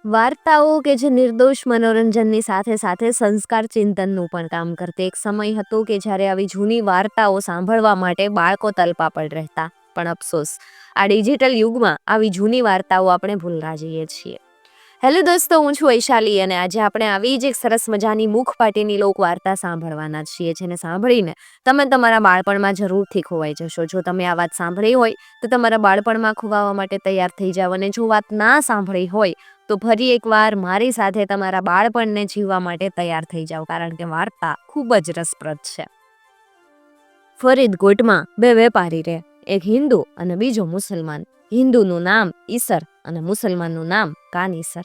વાર્તાઓ કે જે નિર્દોષ મનોરંજનની સાથે સાથે સંસ્કાર ચિંતનનું પણ કામ કરતી. એક સમય હતો કે જ્યારે આવી જૂની વાર્તાઓ સાંભળવા માટે બાળકો તલપાપડ રહેતા. પણ અફસોસ, આ ડિજિટલ યુગમાં આવી જૂની વાર્તાઓ આપણે ભૂલતા જઈએ છીએ. હેલો દોસ્તો, હું છું વૈશાલી અને આજે આપણે આવી જ એક સરસ મજાની મુખપાટીની લોક વાર્તા સાંભળવાના છીએ. જેને સાંભળીને તમે તમારા બાળપણમાં જરૂરથી ખોવાઈ જશો. જો તમે આ વાત સાંભળી હોય તો તમારા બાળપણમાં ખોવાવા માટે તૈયાર થઈ જાવ, અને જો વાત ના સાંભળી હોય તો ફરી એકવાર મારી સાથે તમારા બાળપણને જીવવા માટે તૈયાર થઈ જાવ, કારણ કે વાર્તા ખૂબ જ રસપ્રદ છે. ફરીદકોટમાં બે વેપારી રહે, એક હિન્દુ અને બીજો મુસલમાન. હિન્દુનું નામ ઈસર અને મુસલમાનનું નામ કાનીસર.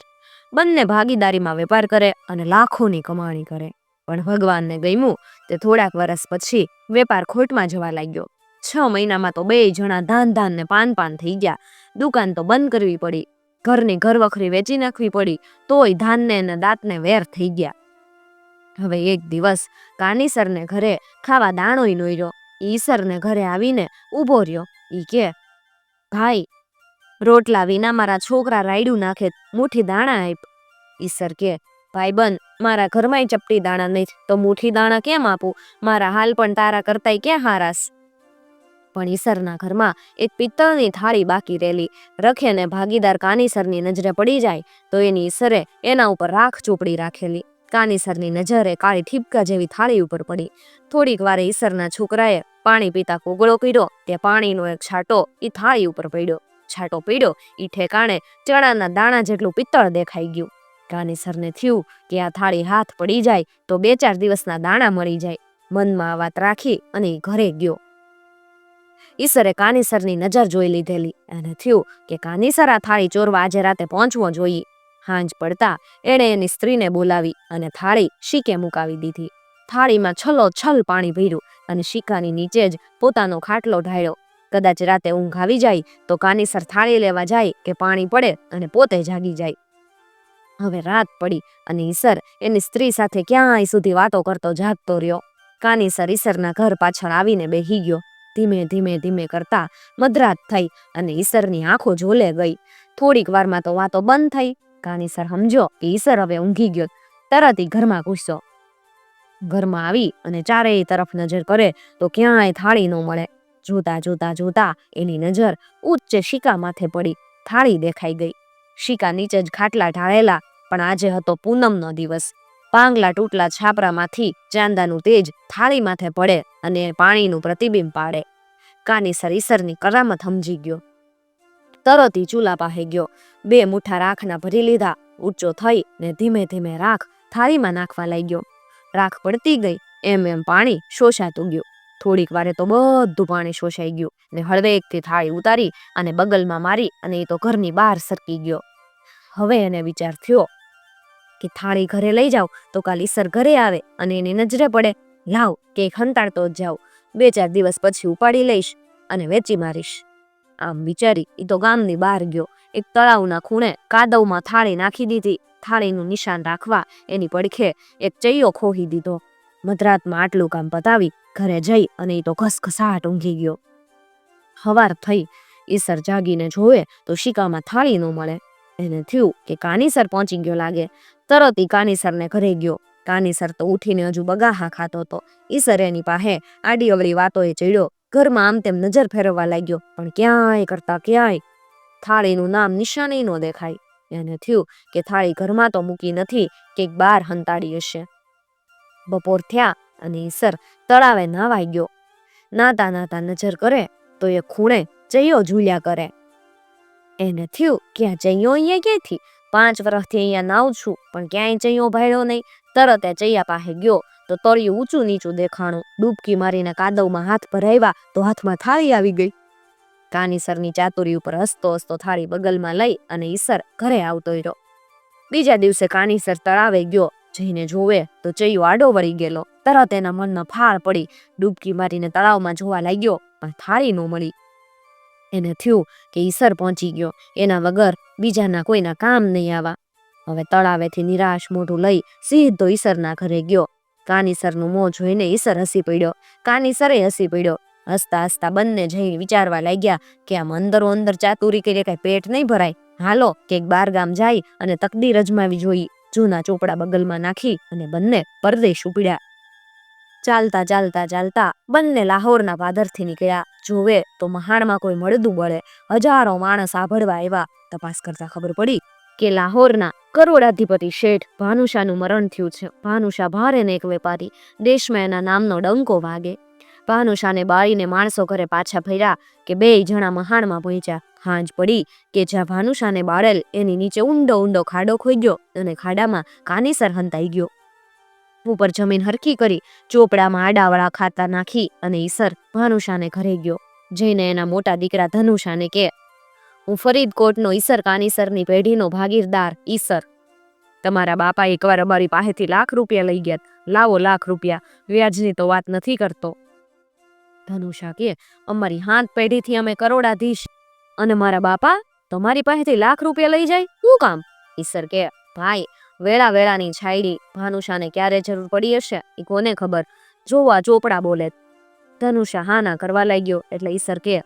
બંને ભાગીદારીમાં વેપાર કરે અને લાખોની કમાણી કરે. પણ ભગવાનને ગમ્યું તે થોડાક વર્ષ પછી વેપાર ખોટમાં જવા લાગ્યો. 6 મહિનામાં તો બે જણા ધાન ને પાન થઈ ગયા. દુકાન તો બંધ કરવી પડી, ઘરની ઘરવખરી વેચી નાખવી પડી, તોય ધાનને અને દાંતને વેર થઈ ગયા. હવે એક દિવસ કાનીસરને ઘરે ખાવા દાણોય નોર્યો. ઈસરને ઘરે આવીને ઊભો રહ્યો. ઈ કે, ભાઈ, રોટલા વિના મારા છોકરા રાયડું નાખે, મુઠ્ઠી દાણા આપ. ઈસર કે, ભાઈબંધ, મારા ઘરમાંય ચપટી દાણા નહીં, તો મુઠ્ઠી દાણા કેમ આપું? મારા હાલ પણ તારા કરતાય ક્યાં હારાસ? પણ ઈસરના ઘરમાં એક પિત્તળની થાળી બાકી રહેલી. રખેને ભાગીદાર કાનીસરની નજરે પડી જાય તો એની ઈસરે એના ઉપર રાખ ચોપડી રાખેલી. કાનીસરની નજરે કાળી ઠીપકા જેવી થાળી ઉપર પડી. થોડીક વારે ઈસરના છોકરાએ પાણી પીતા કોગળો કર્યો, તે પાણીનો એક છાંટો ઈ થાળી ઉપર પડ્યો. છાંટો પડ્યો ઈ ઠેકાણે ચણાના દાણા જેટલું પિત્તળ દેખાઈ ગયું. કાનીસરને થયું કે આ થાળી હાથ પડી જાય તો 2-4 દિવસના દાણા મળી જાય. મનમાં આ વાત રાખી અને ઘરે ગયો. ઈસરે કાનીસરની નજર જોઈ લીધેલી. એને થયું કે કાનીસર આ થાળી ચોરવા આજે રાતે પહોંચવો જોઈએ. હાંજ પડતા એણે એની સ્ત્રીને બોલાવી અને થાળી શીકે મુકાવી દીધી. થાળીમાં છલોછલ પાણી ભર્યું અને શીકાની નીચે જ પોતાનો ખાટલો ઢાળ્યો. કદાચ રાતે ઊંઘ આવી જાય તો કાનીસર થાળી લેવા જાય કે પાણી પડે અને પોતે જાગી જાય. હવે રાત પડી અને ઈસર એની સ્ત્રી સાથે ક્યાંય સુધી વાતો કરતો જાગતો રહ્યો. કાનીસર ઈસરના ઘર પાછળ આવીને બેહી ગયો. ધીમે કરતા મધરાત થઈ અને ઈસરની આંખો ઝોલે ગઈ. થોડીક વારમાં તો વાતો બંધ થઈ. કાનીસર સમજ્યો કે ઈસર હવે ઊંઘી ગયો. તરત ઈ ઘરમાં ઘૂસ્યો. ઘરમાં આવી અને ચારેય તરફ નજર કરે તો ક્યાંય થાળી ન મળે. જોતા એની નજર ઉચ્ચ શીકા માથે પડી. થાળી દેખાઈ ગઈ. શીકા નીચે જ ખાટલા ઢાળેલા. પણ આજે હતો પૂનમનો દિવસ. પાંગલા તૂટલા છાપરામાંથી ચાંદાનું તેજ થાળી માથે પડે અને પાણીનું પ્રતિબિંબ પાડે. કાનીસર ઈસરની કરામત સમજી ગયો. તરત ઈ ચૂલા પાસે ગયો. 2 મુઠ્ઠા રાખના ભરી લીધા. ઊંચો થઈ ને ધીમે રાખ થાળીમાં નાખવા લાગ્યો. રાખ પડતી ગઈ એમ પાણી શોષાતું ગયું. થોડીક વારે તો બધું પાણી શોષાઈ ગયું ને હળવેકથી થાળી ઉતારી અને બગલમાં મારી અને એ તો ઘરની બહાર સરકી ગયો. હવે એને વિચાર થયો કે થાળી ઘરે લઈ જાવ તો કાલ ઈસર ઘરે આવે અને એની નજરે પડે. લાવ કે હંતાડતો જ જાવ, 2-4 દિવસ પછી ઉપાડી લઈશ અને વેચી મારીશ. આમ વિચારી ઈ તો ગામની બહાર ગયો. એક તળાવના ખૂણે કાદવમાં થાળી નાખી દીધી. થાળીનું નિશાન રાખવા એની પડખે એક ચૈયો ખોહી દીધો. મધરાતમાં આટલું કામ પતાવી ઘરે જઈ અને ઈ તો ઘસઘસાટ ઊંઘી ગયો. હવાર થઈ. ઈસર જાગીને જોવે તો શીકામાં થાળી ન મળે. એને થયું કે કાનીસર પહોંચી ગયો લાગે. તરત ઈ કાનીસરને ઘરે ગયો. કાનીસર તો ઉઠીને હજુ બગાહા ખાતો હતો. ઈસર એની પાસે આડી અવળી વાતોએ ચડ્યો. ઘરમાં આમ તેમ નજર ફેરવવા લાગ્યો, પણ ક્યાંય થાળીનું નામ નિશાને ન દેખાય. એને થયું કે થાળી ઘરમાં તો મૂકી નથી, કે બહાર હંતાડી હશે. બપોર થયા અને ઈસર તળાવે નાવાઈ ગયો. નાતા નજર કરે તો એ ખૂણે ચૈયો ઝૂલ્યા કરે. એને થયું કે આ ચૈયો અહીંયા ક્યાંથી? 5 વર્ષથી અહીંયા નાવ છું પણ ક્યાંય ચૈયો ભાળ્યો નહીં. તરત એ ચૈયા પાસે ગયો તો તળિયું ઊંચું નીચું દેખાણું. ડૂબકી મારીને કાદવમાં હાથ ભરાવ્યા તો હાથમાં થાળી આવી ગઈ. કાનીસરની ચાતુરી ઉપર હસતો થાળી બગલમાં લઈ અને ઈસર ઘરે આવતો રહ્યો. બીજા દિવસે કાનીસર તળાવે ગયો. જઈને જોવે તો ચૈયો આડો વળી ગયેલો. તરત એના મનમાં ફાળ પડી. ડૂબકી મારીને તળાવમાં જોવા લાગ્યો પણ થાળી ન મળી. એને થયું કે ઈસર પહોંચી ગયો, એના વગર બીજાના કોઈના કામ નહીં આવા. હવે તળાવેથી નિરાશ મોઢું લઈ સીધો ઈસરના ઘરે ગયો. કાનીસરનું મોં જોઈને ઈસર હસી પડ્યો. કાનીસરે હસી પડ્યો. હસતા બંને જઈ વિચારવા લાગ્યા કે આમ અંદરો અંદર ચાતુરી કરીએ કઈ પેટ નહીં ભરાય. હાલો કેક બાર ગામ જાય અને તકદીર અજમાવી જોઈ. જૂના ચોપડા બગલમાં નાખી અને બંને પરદેશ ઉપડ્યા. ચાલતા ચાલતા ચાલતા બંને લાહોરના પાદરથી નીકળ્યા. જોવે તો મહાણમાં કોઈ મળદું બળે. હજારો માણસ સાંભળવા આવ્યા. તપાસ કરતા ખબર પડી કે લાહોરના કરોડાધિપતિ શેઠ ભાનુશાનું મરણ થયું છે. ભાનુશા ભારે ને એક વેપારી. દેશમાં એના નામનો ડંકો વાગે. ભાનુશાને બાળીને માણસો ઘરે પાછા ફર્યા કે 2 જણા મહાણમાં પહોંચ્યા. હાંજ પડી કે જ્યાં ભાનુશાને બાળેલ એની નીચે ઊંડો ઊંડો ખાડો ખોદ્યો અને ખાડામાં કાનીસર હંતાઈ ગયો. ઉપર જમીન હરખી કરી ચોપડામાં આડાવડા ખાતા નાખી અને ઈસર ભાનુશાને ઘરે ગયો. જઈને એના મોટા દીકરા ધનુષાને કે, હું ફરીદકોટનો ઈસર કાનીસરની પેઢીનો ભાગીરદાર ઈસર. તમારા બાપા એકવાર અમારી પાસેથી ₹1,00,000 લઈ ગયા. લાવો ₹1,00,000. વ્યાજની તો વાત નથી કરતો. ધનુષા કે, અમારી 7 પેઢીથી અમે કરોડાધીશ અને મારા બાપા તમારી પાસેથી ₹1,00,000 લઈ જાય શું કામ? ઈસર કે, ભાઈ વેળા વેળાની છાયડી. ભાનુશાને ક્યારે જરૂર પડી હશે એ કોને ખબર. જોવા ચોપડા બોલે. ધનુષા હા ના કરવા લાગ્યો એટલે ઈસર કે,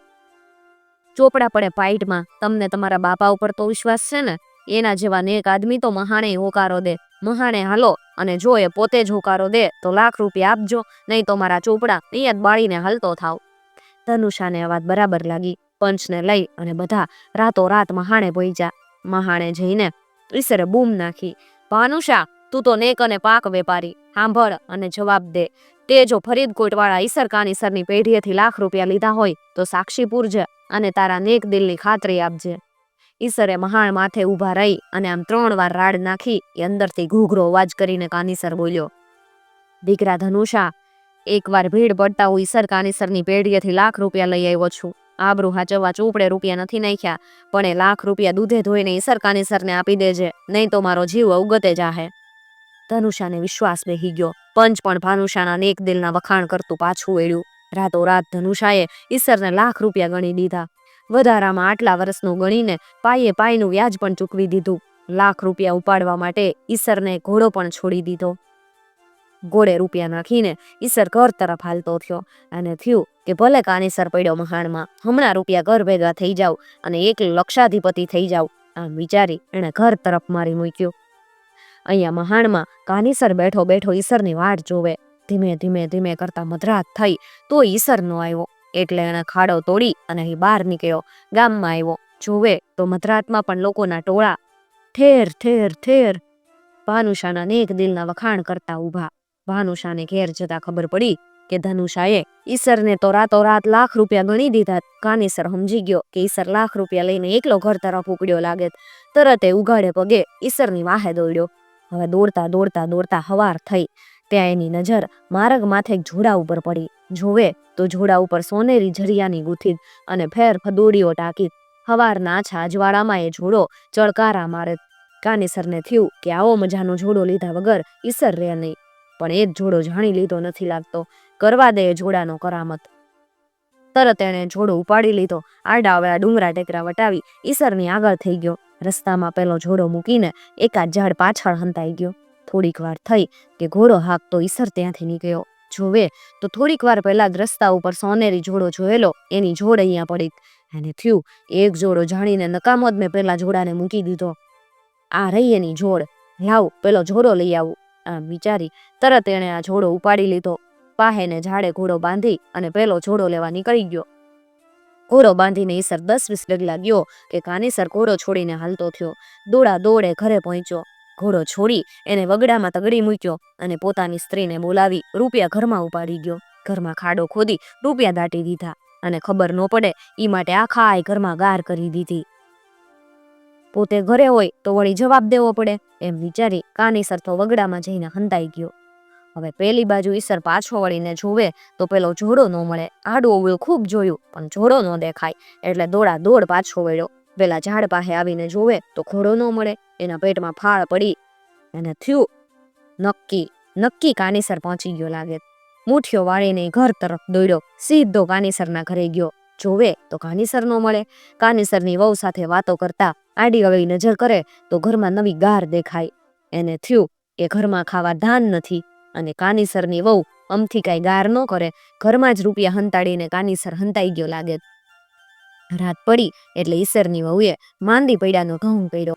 ચોપડા પડે પાઇટમાં. તમને તમારા બાપા ઉપર તો વિશ્વાસ છે ને? એના જેવા નેક આદમી તો મહાણે હોકારો દે. મહાણે હાલો અને જો એ પોતે જ હોકારો દે તો ₹1,00,000 આપજો, નહીં તો મારા ચોપડા અહીંયા જ બાળીને હાલતો થાવ. ધનુષાને આ વાત બરાબર લાગી. પંચને લઈ અને બધા રાતોરાત મહાણે પહોંચ્યા. મહાણે જઈને ઈસરે બૂમ નાખી, ભાનુશા તું તો નેક અને પાક વેપારી. સાંભળ અને જવાબ દે. તે જો ફરીદકોટવાળા ઈસર કાનીસરની પેઢીએથી ₹1,00,000 લીધા હોય તો સાક્ષી પૂરજે અને તારા નેક દિલની ખાતરી આપજે. ઈસરે મહાણ માથે ઊભા રહી અને આમ 3 વાર રાડ નાખી એ અંદરથી ઘૂઘરો અવાજ કરીને કાનીસર બોલ્યો, દીકરા ધનુષા, એકવાર ભીડ પડતા હું ઈસર કાનીસરની પેઢીએથી ₹1,00,000 લઈ આવ્યો છું. આબરૂ હાચવવા ચોપડે રૂપિયા નથી નાખ્યા, પણ એ ₹1,00,000 દૂધે ધોઈને ઈસર કાનીસરને આપી દેજે, નહીં તો મારો જીવ અવગતે જાહે. ધનુષાને વિશ્વાસ બેહી ગયો. પંચ પણ ભાનુશાના નેક દિલના વખાણ કરતું પાછું વળ્યું. રાતોરાત ધનુષાએ ઈસરને ₹1,00,000 ગણી દીધા. વધારામાં આટલા વર્ષનું ગણીને પાયે પાયનું વ્યાજ પણ ચૂકવી દીધું. ₹1,00,000 ઉપાડવા માટે ઈસરને ઘોડો પણ છોડી દીધો. ઘોડે રૂપિયા નાખીને ઈસર ઘર તરફ હાલતો થયો. અને થયું કે ભલે કાનીસર પડ્યો મહાણમાં, હમણાં રૂપિયા ઘર ભેગા થઈ જાવ અને એક લક્ષાધિપતિ થઈ જાવ. આમ વિચારી એણે ઘર તરફ મારી મૂક્યું. અહીંયા મહાણમાં કાનીસર બેઠો બેઠો ઈસરની વાટ જોવે. ધીમે ધીમે ધીમે કરતા મધરાત થઈ તો ઈસર નો આવ્યો. એટલે એણે ખાડો તોડી અને અહીં બહાર નીકળ્યો. ગામમાં આવ્યો. જોવે તો મધરાતમાં પણ લોકોના ટોળા ઠેર ઠેર ઠેર ભાનુશાના નેક દિલના વખાણ કરતા ઊભા. ભાનુશાને ઘેર જતા ખબર પડી કે ધનુષાએ ઈસરને તો રાતોરાત ₹1,00,000 ગણી દીધા. કાનીસર સમજી ગયો કે ઈસર ₹1,00,000 લઈને એકલો ઘર તરફ ઉપડ્યો લાગે. તરત એ ઉઘાડે પગે ઈસરની વાહે દોડ્યો. હવે દોડતા દોડતા દોડતા હવાર થઈ. ત્યાં એની નજર માર્ગ માથે એક ઝોડા ઉપર પડી. જોવે તો ઝોડા ઉપર સોનેરી જરિયાની ગૂંથીત અને ફેર ફદોડીઓ ટાંકીત. હવારના આછા અજવાળામાં એ ઝોડો ચળકારા મારે. કાનીસરને થયું કે આવો મજાનો ઝોડો લીધા વગર ઈસર રહે નહીં. પણ એ જ ઝોડો જાણી લીધો નથી લાગતો. કરવા દે એ ઝોડાનો કરામત. તરત એણે ઝોડો ઉપાડી લીધો. આડાવડા ડુંગરા ટેકરા વટાવી ઈસરની આગળ થઈ ગયો. રસ્તામાં પેલો ઝોડો મૂકીને એકાદ ઝાડ પાછળ હંતાઈ ગયો. થોડીક વાર થઈ કે ઘોડો હાંકતો ઈસર ત્યાંથી નીકળ્યો. જોવે તો થોડીક વાર પહેલા જ રસ્તા ઉપર સોનેરી ઝોડો જોયેલો એની જોડ અહીંયા પડી. એને થયું એક જોડો જાણીને નકામો જ મેં પેલા જોડાને મૂકી દીધો. આ રહી એની જોડ, લાવ પેલો જોડો લઈ આવું. આમ વિચારી તરત એણે આ જોડો ઉપાડી લીધો. પાહેને ઝાડે ઘોડો બાંધી અને પેલો જોડો લેવા નીકળી ગયો. ઘોડો બાંધીને ઈસર 10-20 ડગલા ગયો કે કાનીસર ઘોડો છોડીને હાલતો થયો. દોડા દોડે ઘરે પહોંચ્યો. ઘોડો છોડી એને વગડામાં તગડી મૂક્યો અને પોતાની સ્ત્રીને બોલાવી રૂપિયા ઘરમાં ઉપાડી ગયો. ઘરમાં ખાડો ખોદી રૂપિયા દાટી દીધા અને ખબર ન પડે ઈ માટે આખા ઘરમાં ગાર કરી દીધી. પોતે ઘરે હોય તો વળી જવાબ દેવો પડે એમ વિચારી કાનીસર તો વગડામાં જઈને હંતાઈ ગયો. હવે પેલી બાજુ ઈસર પાછો વળીને જોવે તો પેલો જોડો ન મળે. આડું અવળું ખૂબ જોયું પણ જોડો ન દેખાય. એટલે દોડા દોડ પાછો વળ્યો. પેલા ઝાડ પાસે આવીને જોવે તો ઘોડો ન મળે. એના પેટમાં ફાળ પડી. એને થયું નક્કી કાનીસર પહોંચી ગયો લાગે. મુઠ્ઠીઓ વાળીને ઘર તરફ દોડ્યો. સીધો કાનીસરના ઘરે ગયો. જોવે તો કાનીસર ન મળે. કાનીસરની વહુ સાથે વાતો કરતા આડી અવળી નજર કરે તો ઘરમાં નવી ગાર દેખાય. એને થયું કે ઘરમાં ખાવા ધાન નથી અને કાનીસરની વહુ અમથી કાંઈ ગાર ન કરે. ઘરમાં જ રૂપિયા હંતાડીને કાનીસર હંતાઈ ગયો લાગે. રાત પડી એટલે ઈસરની વહુએ માંદી પૈડાનો ઢોંગ કર્યો.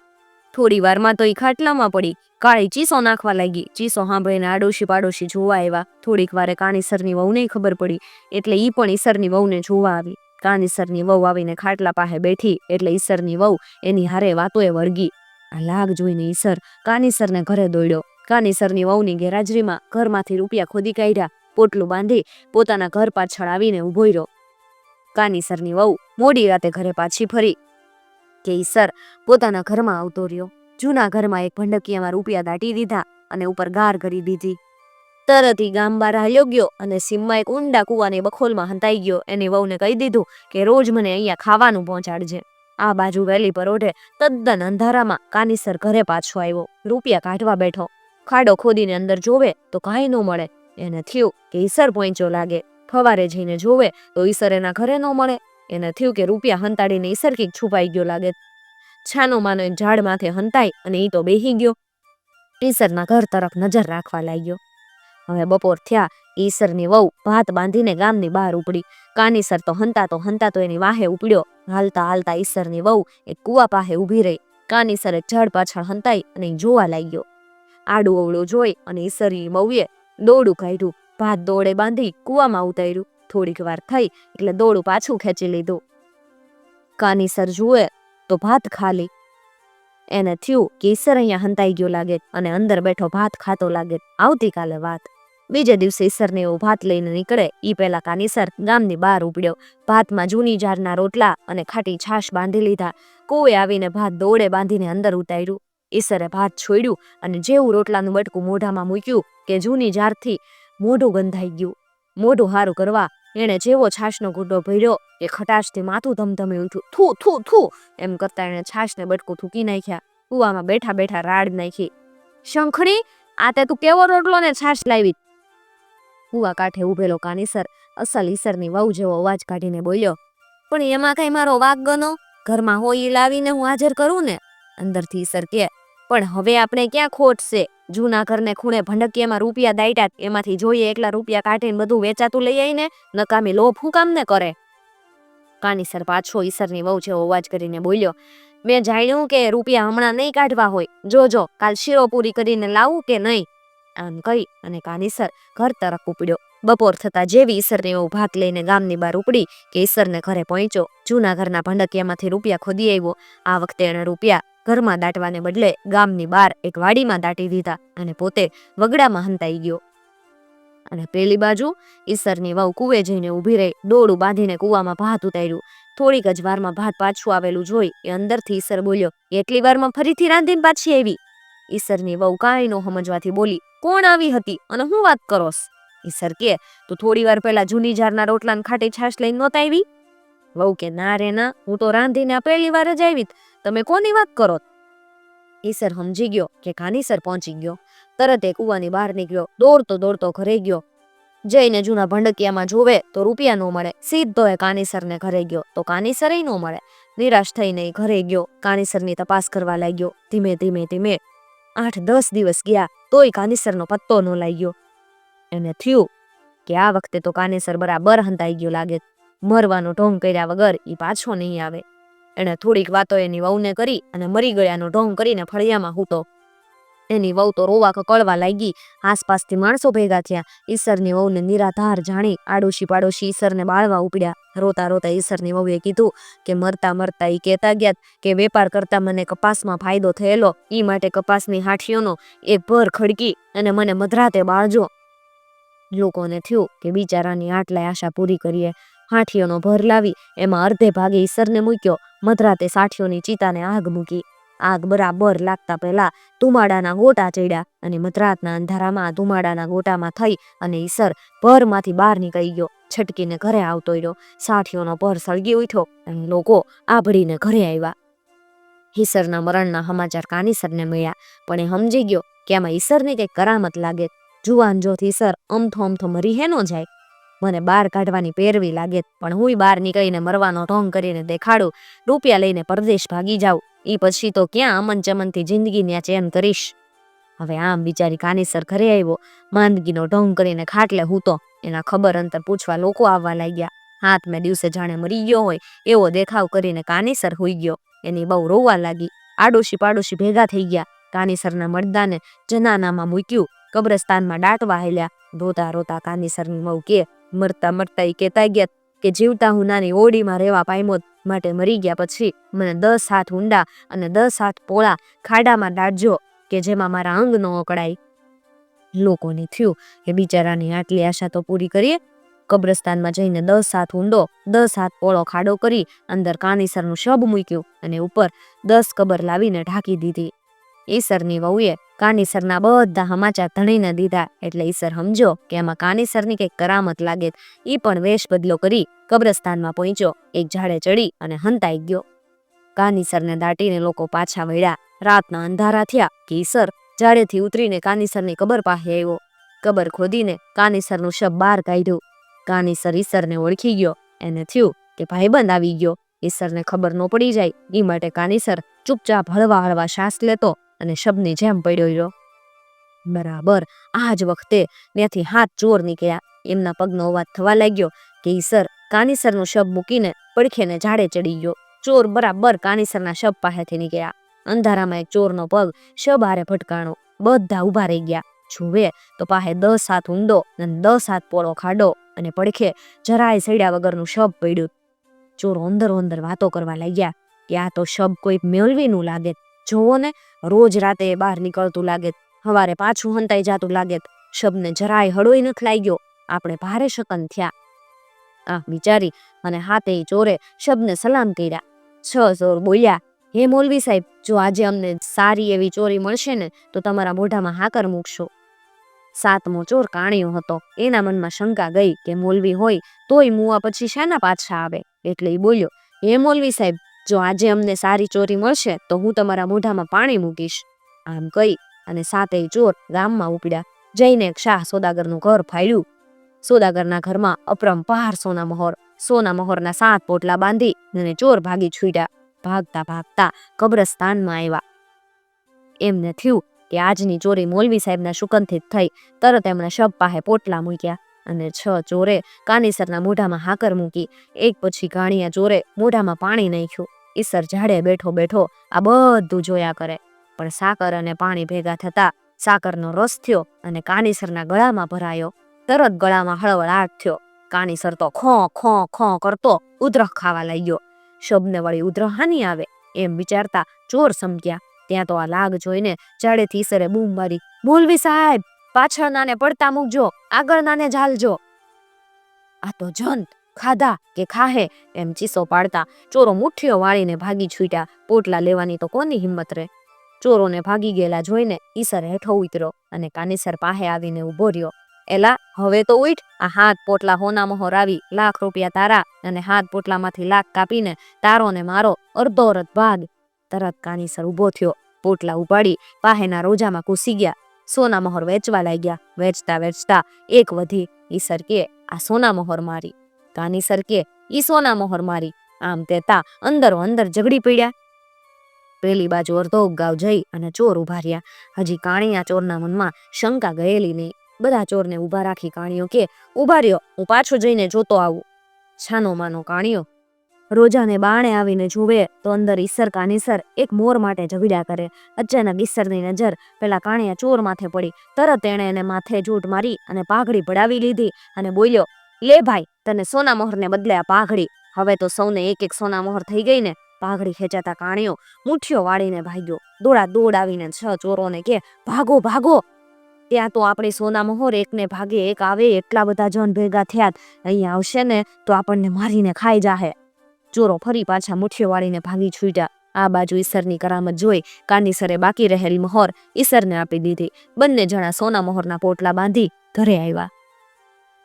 થોડી વારમાં તો એ ખાટલામાં પડી. કાળી ચીસો નાખવા લાગી. ચીસો સાંભળીને આડોશી પાડોશી જોવા આવ્યા. થોડીક વારે કાનીસરની વહુને ખબર પડી એટલે ઈ પણ ઈસરની વહુને જોવા આવી. કાનીસરની વહુ આવીને ખાટલા પાસે બેઠી એટલે ઈસરની વહુ એની હારે વાતોએ વળગી. આ લાગ જોઈને ઈસર કાનીસરને ઘરે દોડ્યો. કાનીસરની વહુની ગેરહાજરીમાં ઘરમાંથી રૂપિયા ખોદી કાઢ્યા. પોટલું બાંધી પોતાના ઘર પાછળ આવીને ઊભો રહ્યો. કાનીસરની વહુ મોડી રાતે ઘરે પાછી ફરી કે ઈસર પોતાના ઘરમાં આવતો રહ્યો. જૂના ઘરમાં એક ભંડકીયામાં રૂપિયા દાટી દીધા અને ઉપર ગાર કરી દીધી. તરત ઈ ગામ બહાર હાલ્યો ગયો અને સીમમાં એક ઊંડા કૂવાની બખોલમાં હંતાઈ ગયો. એની વહુને કહી દીધું કે રોજ મને અહીંયા ખાવાનું પહોંચાડજે. આ બાજુ વહેલી પરોઢે તદ્દન અંધારામાં કાનીસર ઘરે પાછો આવ્યો. રૂપિયા કાઢવા બેઠો. ખાડો ખોદીને અંદર જોવે તો કાંઈ ન મળે. એને થયું કે ઈસર પહોંચ્યો લાગે. ફવારે જઈને જોવે તો ઈસર એના ઘરે ન મળે. એને થયું કે રૂપિયા હંતાડીને ઈસર કંઈક છુપાઈ ગયો લાગે. છાનો માનો એક ઝાડ માથે હંતાઈ અને ઈ તો બેહી ગયો. ઈસરના ઘર તરફ નજર રાખવા લાગ્યો. હવે બપોર થયા. ઈસરની વહુ ભાત બાંધીને ગામની બહાર ઉપડી. કાનીસર તો હંતાતો એની વાહે ઉપડ્યો. હાલતા હાલતા ઈસરની વહુ એક કુવા પાસે ઊભી રહી. કાનીસર એક ઝાડ પાછળ હંતાઈ અને જોવા લાગ્યો. આડું અવળું જોઈ અને ઈસરની વહુએ દોડું કાઢ્યું. ભાત દોડે બાંધી કુવામાં ઉતાર્યું. થોડીક વાર થઈ એટલે દોડું પાછું ખેંચી લીધું. કાનીસર જુએ તો ભાત ખાલી. એને થયું કે ઈસર અહીંયા હંતાઈ ગયો લાગે અને અંદર બેઠો ભાત ખાતો લાગે. આવતીકાલે વાત. બીજે દિવસે ઈસરને એવો ભાત લઈને નીકળે ઈ પહેલા કાનીસર ગામની બહાર ઉપડ્યો. ભાતમાં જૂની જારના રોટલા અને ખાટી છાશ બાંધી લીધા. કુએ આવીને ભાત દોડે બાંધીને અંદર ઉતાર્યું. ઈસરે ભાત છોડ્યું અને જેવું રોટલાનું બટકું મોઢામાં મૂક્યું કે જૂની જારથી મોઢું ગંધાઈ ગયું. મોઢું હારું કરવા એણે જેવો છાશનો ઘૂંટો ભર્યો કે ખટાશથી માથું ધમધમી ઉઠ્યું. થૂ થૂ થૂ એમ કરતા એણે છાશને બટકું થૂકી નાખ્યા. કુવામાં બેઠા બેઠા રાડ નાખી. શંખણી, આ તે તું કેવો રોટલો ને છાશ લાવી? કુવા કાંઠે ઉભેલો કાનીસર અસલ ઈસરની વહુ જેવો અવાજ કાઢીને બોલ્યો, પણ એમાં કઈ મારો વાક ગનો? ઘરમાં હોય ઈ લાવીને હું હાજર કરું ને. અંદરથી ઈસર કે, પણ હવે આપણે ક્યાં ખોટ છે? જૂના ઘરને ખૂણે ભંડકીયામાં રૂપિયા દાટ્યા, એમાંથી જોઈએ એકલા રૂપિયા કાઢીને બધું વેચાતું લઈ આવીને નકામી લોભ હું કામ ને કરે? કાનીસર પાછો ઈસરની વહુ જેવો અવાજ કરીને બોલ્યો, મેં જાણ્યું કે રૂપિયા હમણાં નહીં કાઢવા હોય. જોજો કાલ શીરો પૂરી કરીને લાવું કે નહીં. આમ કહી અને કાનીસર ઘર તરફ ઉપડ્યો. બપોર થતા જેવી ઈસરની વહુ ભાત લઈને ગામની બહાર ઉપડી કે ઈસરને ઘરે પહોંચ્યો. જૂના ઘરના ભંડકિયામાંથી રૂપિયા ખોદી આવ્યો. આ વખતે એણે રૂપિયા ઘરમાં દાટવાને બદલે ગામની બહાર એક વાડીમાં દાટી દીધા અને પોતે વગડામાં હંતાઈ ગયો. અને પેલી બાજુ ઈસરની વહુ કુવે જઈને ઊભી રહી. દોડું બાંધીને કુવામાં ભાત ઉતાર્યું. થોડીક જ વારમાં ભાત પાછું આવેલું જોઈ એ અંદરથી ઈસર બોલ્યો, એટલી વારમાં ફરીથી રાંધીને પાછી આવી? ઈસરની વહુ કાંઈ નો સમજવાથી બોલી, કોણ આવી હતી અને હું વાત કરોસ? ઈસર કે, તું થોડી વાર પહેલા જૂની જારના રોટલાને ખાટી છાશ લઈને નહોતા આવી? વહુ કે, ના રે ના, હું તો રાંધીને આ પહેલી વાર જ આવી. તમે કોની વાત કરો? ઈસર સમજી ગયો કે કાનીસર પહોંચી ગયો. તરત એ કુવાની બહાર નીકળ્યો. દોડતો દોડતો ઘરે ગયો. જઈને જૂના ભંડકિયામાં જોવે તો રૂપિયા ન મળે. સીધો એ કાનીસરને ઘરે ગયો તો કાનીસર ન મળે. નિરાશ થઈને ઘરે ગયો. કાનીસરની તપાસ કરવા લાગ્યો. ધીમે ધીમે ધીમે 8-10 દિવસ ગયા તોય કાનીસરનો પત્તો ન લાગ્યો. એને થયું કે આ વખતે તો કાનીસર બરાબર હંતાઈ ગયો લાગે. મરવાનો ઢોંગ કર્યા વગર ઈ પાછો નહીં આવે. એણે થોડીક વાતો એની વહુને કરી અને મરી ગયાનો ઢોંગ કરીને ફળિયામાં હૂતો. એની વહુ તો રોવા કકળવા લાગી. આસપાસથી માણસો ભેગા થયા. ઈસરની વહુને નિરાધાર જાણી આડોશી પાડોશી ઈસરને બાળવા ઉપડ્યા. રોતા રોતા ઈસરની વહુએ કીધું કે મરતા મરતા ઈ કહેતા ગયા કે વેપાર કરતા મને કપાસમાં ફાયદો થયેલો, ઈ માટે કપાસની હાઠીઓનો એક ભર ખડકી અને મને મધરાતે બાળજો. લોકોને થયું કે બિચારાની આટલાય આશા પૂરી કરીએ. હાઠીઓનો ભર લાવી એમાં અડધે ભાગે ઈસરને મૂક્યો. મધરાતે સાઠીઓની ચિતાને આગ મૂકી. આગ બરાબર લાગતા પહેલા ધુમાડાના ગોટા ચડ્યા અને મધરાતના અંધારામાં ધુમાડાના ગોટામાં થઈ અને ઈસર ભરમાંથી બહાર નીકળી ગયો. છટકીને ઘરે આવતો રહ્યો. સાઠીઓનો ભર સળગી ઉઠ્યો અને લોકો આભળીને ઘરે આવ્યા. ઈસરના મરણના સમાચાર કાનીસરને મળ્યા, પણ એ સમજી ગયો કે આમાં ઈસરની કંઈક કરામત લાગે. જુવાન જોત ઈસર અમથો અમથો મરી હેનો જાય? મને બહાર કાઢવાની પેરવી લાગે, પણ હુંય બહાર નીકળીને મરવાનો ઢોંગ કરીને દેખાડું. રૂપિયા લઈને પરદેશ ભાગી જાઉં. ઈ પછી તો ક્યાં અમન ચમનથી જિંદગી ન્યા ચેન કરીશ. હવે આમ બિચારી કાનીસર ઘરે આવ્યો. માંદગીનો ઢોંગ કરીને ખાટલે હૂતો. એના ખબર અંતર પૂછવા લોકો આવવા લાગ્યા. હાથમે દિવસે જાણે મરી ગયો હોય એવો દેખાવ કરીને કાનીસર હોઈ ગયો. એની બહુ રોવા લાગી. આડોશી પાડોશી ભેગા થઈ ગયા. કાનીસરના મરદાને જનાનામાં મૂક્યું. કબ્રસ્તાનમાં દાટવા હાલ્યા. રોતા રોતા કાનીસરની વહુ કે મરતા મરતા એ કહેતા ગયા કે જીવતા હું નાની ઓરડીમાં રહેવા પામ્યો, માટે મરી ગયા પછી મને 10 હાથ ઊંડા અને 10 હાથ પોળા ખાડામાં દાટજો કે જેમાં મારા અંગ ન અકળાય. લોકોને થયું કે બિચારાની આટલી આશા તો પૂરી કરીએ. કબ્રસ્તાનમાં જઈને 10 હાથ ઊંડો 10 હાથ પોળો ખાડો કરી અંદર કાનીસરનું શબ મૂક્યું અને ઉપર 10 કબર લાવીને ઢાંકી દીધી. ઈસરની વહુએ કાનીસરના બધા સમાચાર ધણીને દીધા એટલે ઈસર સમજો કે એમાં કાનીસરની કંઈક કરામત લાગે. એ પણ વેશ બદલો કરી કબ્રસ્તાનમાં પહોંચ્યો. એક ઝાડે ચડી અને હંતાઈ ગયો. કાનીસરને દાટીને લોકો પાછા વળ્યા. રાતના અંધારા થયા કે ઈસર ઝાડેથી ઉતરીને કાનીસરની કબર પાસે આવ્યો. કબર ખોદીને કાનીસરનું શબ બહાર કાઢ્યું. કાનીસર ઈસરને ઓળખી ગયો. એને થયું કે ભાઈબંધ આવી ગયો. ઈસરને ખબર ન પડી જાય એ માટે કાનીસર ચૂપચાપ હળવા હળવા શ્વાસ લેતો અને શબની જેમ પડ્યો રહ્યો. બરાબર આ જ વખતે ત્યાંથી 7 ચોર નીકળ્યા. એમના પગનો અવાજ થવા લાગ્યો કે ઈસર કાનીસરનું શબ મૂકીને પડખેને ઝાડે ચડી ગયો. ચોર બરાબર કાનીસરના શબ પાસેથી નીકળ્યા. અંધારામાં એક ચોરનો પગ શબ હારે ભટકાણો. બધા ઊભા રહી ગયા. જુએ તો પાસે 10 હાથ ઊંડો અને 10 હાથ પોળો ખાડો અને પડખે જરાય સડ્યા વગરનું શબ પડ્યું. ચોરો અંદરો અંદર વાતો કરવા લાગ્યા કે આ તો શબ કોઈ મેળવીનું લાગે. જોવો ને, રોજ રાતે બહાર નીકળતું લાગે, સવારે પાછું હંતાઈ જતું લાગે. શબને જરાય હળોય નથી લાગ્યો. આપણે ભારે શકન થયા. આ વિચારી અને હાથે ચોરે શબને સલામ કર્યા. 6 ચોર બોલ્યા, હે મૌલવી સાહેબ, જો આજે અમને સારી એવી ચોરી મળશે ને તો તમારા મોઢામાં હાકર મૂકશો. 7મો ચોર કાણિયો હતો. એના મનમાં શંકા ગઈ કે મૌલવી હોય તોય મુવા પછી શાના પાછા આવે. એટલે એ બોલ્યો, હે મૌલવી સાહેબ, જો આજે અમને સારી ચોરી મળશે તો હું તમારા મોઢામાં પાણી મૂકીશ. આમ કહી અને 7 ચોર ગામમાં ઉપડ્યા. જઈને એક શાહ સોદાગરનું ઘર ફાડ્યું. સોદાગરના ઘરમાં અપરંપાર સોના મહોરના 7 પોટલા બાંધી અને ચોર ભાગી છૂટ્યા. ભાગતા ભાગતા કબ્રસ્તાનમાં આવ્યા. એમને થયું કે આજની ચોરી મૌલવી સાહેબના શુકનથી જ થઈ. તરત એમણે શબ પાસે પોટલા મૂક્યા અને 6 ચોરે કાનીસરના મોઢામાં હાકર મૂકી. એક પછી ગાણિયા ચોરે મોઢામાં પાણી નાખ્યું. ઈસર ઝાડે બેઠો બેઠો આ બધું જોયા કરે. પણ સાકર અને પાણી ભેગા થતા સાકરનો રસ થયો અને કાનીસરના ગળામાં ભરાયો. તરત ગળામાં હળવળાટ થયો. કાનીસર તો ખો ખો ખો કરતો ઉધરહ ખાવા લાગ્યો. શબને વળી ઉધરહ હાની આવે એમ વિચારતા ચોર સમજ્યા. ત્યાં તો આ લાગ જોઈને ઝાડેથી ઈસરે બૂમ મારી, મૌલવી સાહેબ, પાછળ નાને પડતા મૂકજો, આગળ નાને ઝાલજો. આ તો જંત ખાધા કે ખાહે એમ ચીસો પાડતા ચોરો મુઠ્ઠીઓ વાળીને ભાગી છૂટ્યા. પોટલા લેવાની તો કોની હિંમત રહે. ચોરોને ભાગી ગયેલા જોઈને ઈસર હેઠો ઉતર્યો અને કાનીસર પાસે આવીને ઊભો રહ્યો. એલા હવે તો ઉઠ, આ 7 પોટલા હોના મહોર આવી, ₹1,00,000 તારા અને 7 પોટલામાંથી 1,00,000 કાપીને તારો ને મારો અડધો અડધ ભાગ. તરત કાનીસર ઊભો થયો. પોટલા ઉપાડી પાહેના રોજામાં ઘૂસી ગયા. સોના મહોર વેચવા લાગ્યા. વેચતા વેચતા એક વધી. ઈસર કે આ સોના મહોર મારી. કાનીસર કે ઈ સોના મહોર મારી. આમ તેતા અંદરો અંદર ઝઘડી પડ્યા. પેલી બાજુ અડધો ગાવ જઈ અને ચોર ઉભા રહ્યા. હજી કાણિયા ચોરના મનમાં શંકા ગયેલી નહીં. બધા ચોરને ઊભા રાખી કાણિયો કે ઊભા રહ્યો, હું પાછો જઈને જોતો આવું. છાનો માનો કાણિયો રોજાને બાણે આવીને જુએ તો અંદર ઈસર કાનીસર એક મોર માટે ઝઘડ્યા કરે. અચાનક ઈસરની નજર પેલા કાણિયા ચોર માથે પડી. તરત એણે એને માથે જૂઠ મારી અને પાઘડી પડાવી લીધી અને બોલ્યો, લે ભાઈ, તને સોના મોહરને બદલે આ પાઘડી. હવે તો સૌને એક એક સોના મોહર થઈ ગઈ ને. પાઘડી ખેંચાતા કાણિયો મુઠ્ઠીઓ વાળીને ભાગ્યો. દોડ આવીને 6 ચોરોને કે ભાગો ભાગો. ત્યાં તો આપણી સોના મહોર એકને ભાગે એક આવે એટલા બધા જણ ભેગા થયા. અહીંયા આવશે ને તો આપણને મારીને ખાઈ જાહે. ચોરો ફરી પાછા મુઠ્ઠીઓ વાળીને ભાગી છૂટ્યા. આ બાજુ ઈસરની કરામત જોઈ કાનીસરે બાકી રહેલી મહોર ઈસરને આપી દીધી. બંને જણા સોના મહોરના પોટલા બાંધી ઘરે આવ્યા.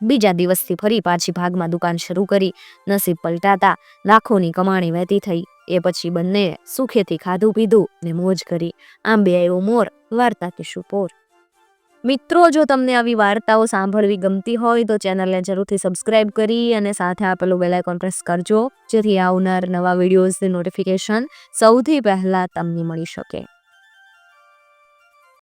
બીજા દિવસથી ફરી પાછી ભાગમાં દુકાન શરૂ કરી. નસીબ પલટાતા લાખોની કમાણી વહેતી થઈ. એ પછી બંને સુખેથી ખાધું પીધું ને મોજ કરી. આંબે આવ્યો મોર, વાર્તા કીશું પોર. મિત્રો, જો તમને આવી વાર્તાઓ સાંભળવી ગમતી હોય તો ચેનલને જરૂરથી સબસ્ક્રાઇબ કરી અને સાથે આપેલું બેલ આઇકોન પ્રેસ કરજો, જેથી આવનાર નવા વિડીયોઝની નોટિફિકેશન સૌથી પહેલા તમને મળી શકે.